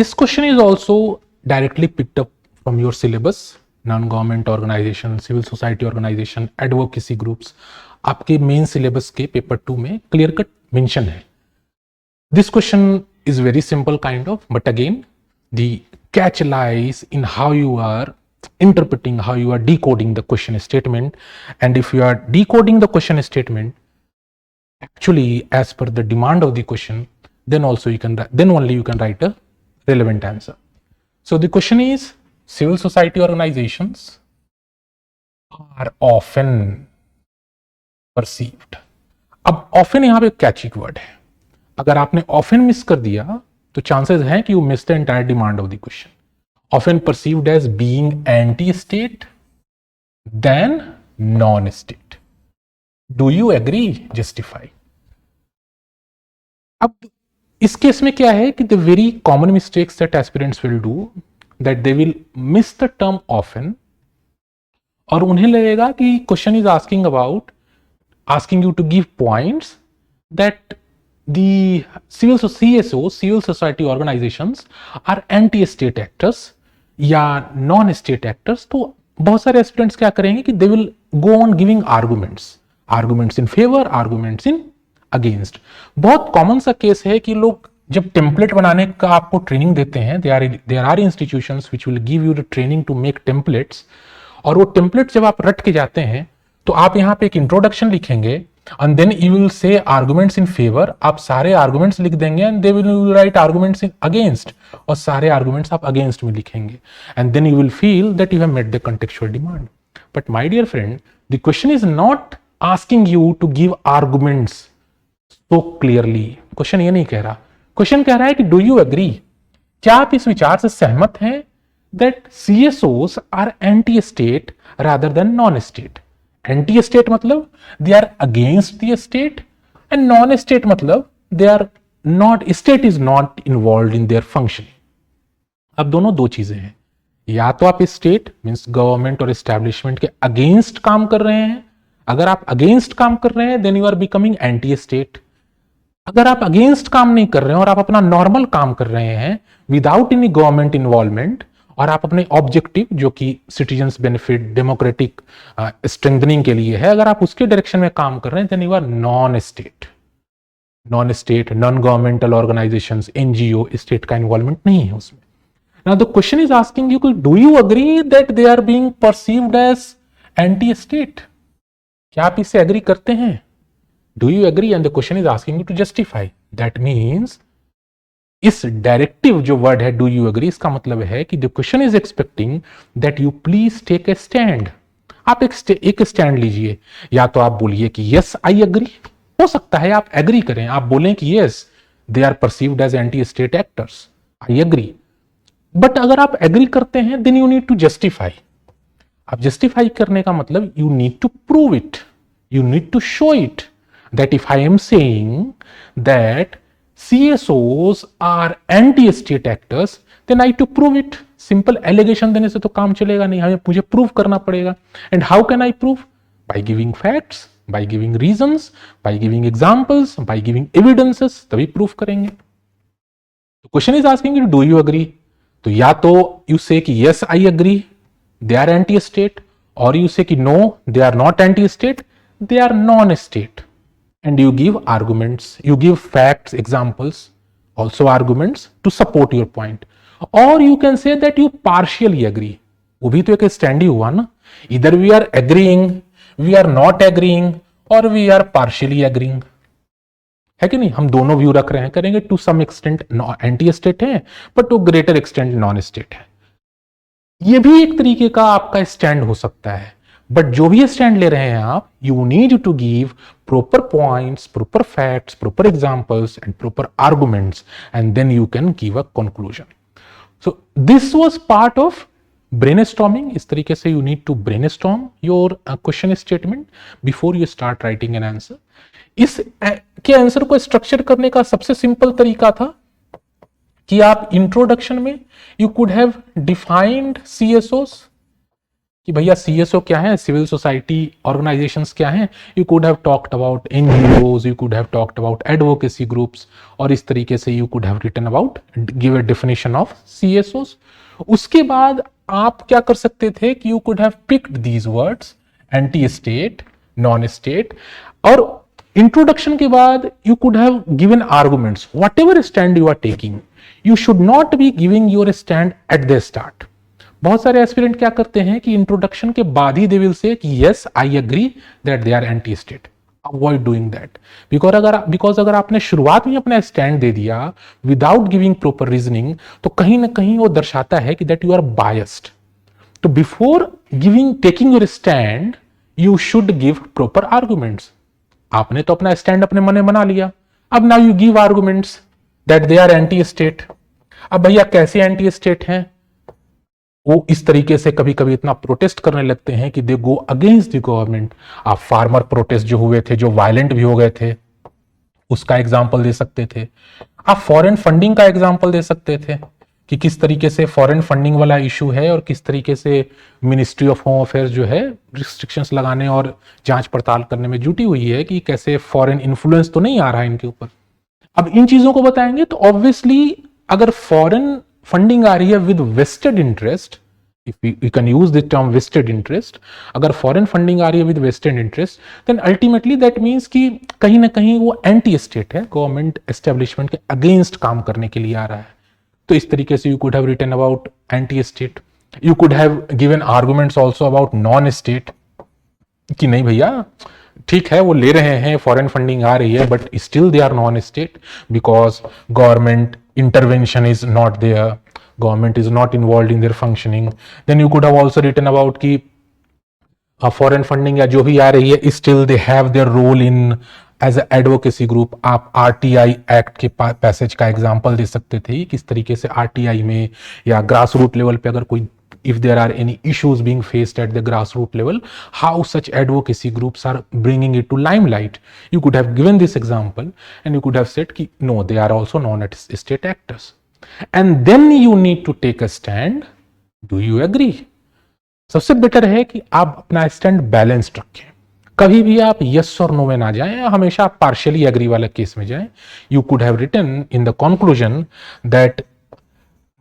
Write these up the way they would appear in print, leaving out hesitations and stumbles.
This question is also directly picked up from your syllabus. Non-government organization, civil society organization, advocacy groups, आपके main syllabus के paper 2 में clear cut mention है. This question is very simple kind of, but again the catch lies in how you are interpreting, how you are decoding the question statement. And if you are decoding the question statement actually as per the demand of the question, then only you can write a relevant answer. So the question is, civil society organizations are often perceived. अब often यहाँ पे कैची word है. अगर आपने often miss कर दिया तो chances हैं कि you miss the entire demand of the question. Often perceived as being anti-state than non-state. Do you agree? Justify. अब इस केस में क्या है कि the very common mistakes that aspirants will do, that they will miss the term often, और उन्हें लगेगा कि question is asking you to give points that the civil society organizations are anti-state actors या non-state actors. तो बहुत सारे aspirants क्या करेंगे कि they will go on giving arguments in favor, arguments in against. बहुत कॉमन सा केस है कि लोग जब टेम्पलेट बनाने का आपको ट्रेनिंग देते हैं, there are institutions which will give you the training to make templates, और वो टेम्पलेट जब आप रट के जाते हैं तो आप यहाँ पे एक इंट्रोडक्शन लिखेंगे and then you will say arguments in favour. आप सारे आर्गुमेंट्स लिख देंगे and they will write arguments in against, और सारे आर्गुमेंट्स आप अगेंस्ट में लिखेंगे and then you will feel that you have met the contextual demand. But my dear friend, the question is not asking you to give arguments so clearly. Question ये नहीं कह रहा. Question कह रहा है कि डू यू एग्री, क्या आप इस विचार से सहमत हैं that CSOs are anti state rather than non state. Anti state मतलब they are against the state and non state मतलब they are not, state is not involve in their function. अब दोनों दो चीजें हैं. या तो आप स्टेट मींस गवर्नमेंट और एस्टैब्लिशमेंट के अगेंस्ट काम कर रहे हैं. अगर आप अगेंस्ट काम कर रहे हैं then you are becoming anti state. अगर आप अगेंस्ट काम नहीं कर रहे हैं और आप अपना नॉर्मल काम कर रहे हैं विदाउट एनी गवर्नमेंट इन्वॉल्वमेंट, और आप अपने ऑब्जेक्टिव जो कि सिटीजन्स बेनिफिट, डेमोक्रेटिक स्ट्रेंथनिंग के लिए है, अगर आप उसके डायरेक्शन में काम कर रहे हैं then you are non state. Non governmental organisations, NGO, state का इन्वॉल्वमेंट नहीं है उसमें. Now the question is asking you, do you agree that they are being perceived as anti state. क्या आप इससे एग्री करते हैं? Do you agree? And the question is asking you to justify. That means इस directive जो word है do you agree, इसका मतलब है कि the question is expecting that you please take a stand. आप एक स्टैंड लीजिए. या तो आप बोलिए कि yes I agree, हो सकता है आप एग्री करें, आप बोलें कि yes they are perceived as anti-state actors, I agree. But अगर आप एग्री करते हैं then you need to justify. आप जस्टिफाई करने का मतलब you need to prove it, you need to show it. That if I am saying that CSOs are anti-state actors, then I have to prove it. Simple allegation देने से तो काम चलेगा नहीं, हमें मुझे prove करना पड़ेगा. And how can I prove? By giving facts, by giving reasons, by giving examples, by giving evidences, तभी prove करेंगे. The question is asking you, do you agree? तो या तो you say कि yes I agree, they are anti-state, or you say कि no they are not anti-state, they are non-state. And you give arguments, you give facts, examples, also arguments to support your point. Or you can say that you partially agree. वो भी तो एक stand ही हुआ ना. Either we are agreeing, we are not agreeing, or we are partially agreeing. है कि नहीं? हम दोनों व्यू रख रहे हैं, करेंगे to some extent anti state है but to greater extent non state है. ये भी एक तरीके का आपका स्टैंड हो सकता है. बट जो भी स्टैंड ले रहे हैं आप, you need to give proper points, proper facts, proper examples and proper arguments, and then you can give a conclusion. So this was part of brainstorming. इस तरीके से you need to brainstorm your question statement before you start writing an answer. इस के answer को structure करने का सबसे simple तरीका था कि आप इंट्रोडक्शन में you could have defined CSOs, कि भैया सीएसओ क्या है, सिविल सोसाइटी ऑर्गेनाइजेशंस क्या हैं, you could have talked about NGOs, you could have talked about advocacy groups, और इस तरीके से you could have written about, give a definition of CSOs. उसके बाद आप क्या कर सकते थे कि you could have picked these words, anti state, non state, और इंट्रोडक्शन के बाद you could have given arguments, whatever stand you are taking, you should not be giving your stand at the start. बहुत सारे aspirant क्या करते हैं कि introduction के बाद ही दे विल से कि yes I agree that they are anti state. Avoid doing that, because अगर आपने शुरुआत में अपना स्टैंड दे दिया विदाउट गिविंग प्रॉपर रीजनिंग, तो कहीं ना कहीं वो दर्शाता है कि दैट यू आर बायस्ड। तो before taking your stand you should give proper arguments. आपने तो अपना स्टैंड अपने मन में बना लिया, अब now you give arguments that they are anti state. अब भैया कैसे एंटी स्टेट हैं, वो इस तरीके से कभी कभी इतना प्रोटेस्ट करने लगते हैं कि दे गो अगेंस्ट द गवर्नमेंट। आप फार्मर प्रोटेस्ट जो हुए थे, जो वायलेंट भी हो गए थे, उसका एग्जाम्पल दे सकते थे। आप फॉरेन फंडिंग का एग्जाम्पल दे सकते थे कि किस तरीके से फॉरेन फंडिंग वाला इशू है और किस तरीके से मिनिस्ट्री ऑफ होम अफेयर्स जो है रिस्ट्रिक्शंस लगाने और जांच पड़ताल करने में जुटी हुई है कि कैसे फॉरेन इन्फ्लुएंस तो नहीं आ रहा है इनके ऊपर। अब इन चीजों को बताएंगे तो ऑब्वियसली अगर फॉरेन फंडिंग आ रही है with vested interest, if you can use this term vested interest, अगर फॉरेन फंडिंग आ रही है with vested interest, then ultimately that means कि कहीं ना कहीं वो एंटी स्टेट है, गवर्नमेंट एस्टेब्लिशमेंट के अगेंस्ट काम करने के लिए आ रहा है। तो इस तरीके से you could have written about anti state. You could have given arguments also about non state, कि नहीं भैया ठीक है वो ले रहे हैं, फॉरेन फंडिंग आ रही है, but still they are non state because government intervention is not there, government is not involved in their functioning. Then you could have also written about कि फॉरेन फंडिंग या जो भी आ रही है still they have their role in as advocacy group. आप RTI act के passage का एग्जांपल दे सकते थे, किस तरीके से आरटीआई में या ग्रास रूट लेवल पे अगर कोई if there are any issues being faced at the grassroots level, how such advocacy groups are bringing it to limelight. You could have given this example and you could have said ki, no, they are also non-state actors. And then you need to take a stand. Do you agree? सबसे better है कि आप अपना stand balanced रखें, कभी भी आप yes और नो में ना जाएं, हमेशा आप पार्शियली एग्री वाला केस में जाएं। You could have written in the conclusion that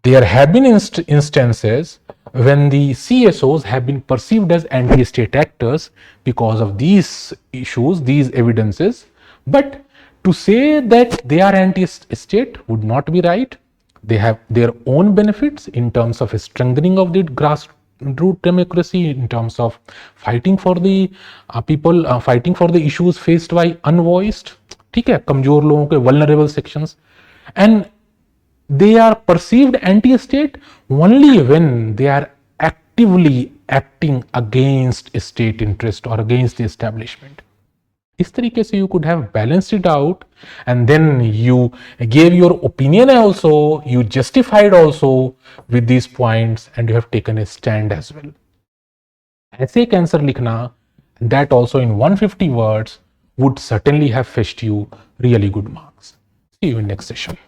there have been instances when the CSOs have been perceived as anti-state actors because of these issues, these evidences. But to say that they are anti-state would not be right. They have their own benefits in terms of strengthening of the grassroots democracy, in terms of fighting for the people, fighting for the issues faced by unvoiced, ठीक है, कमजोर लोगों के vulnerable sections. And they are perceived anti-state only when they are actively acting against state interest or against the establishment. इस तरीके से you could have balanced it out and then you gave your opinion also, you justified also with these points and you have taken a stand as well. ऐसे एक answer लिखना that also in 150 words would certainly have fetched you really good marks. See you in next session.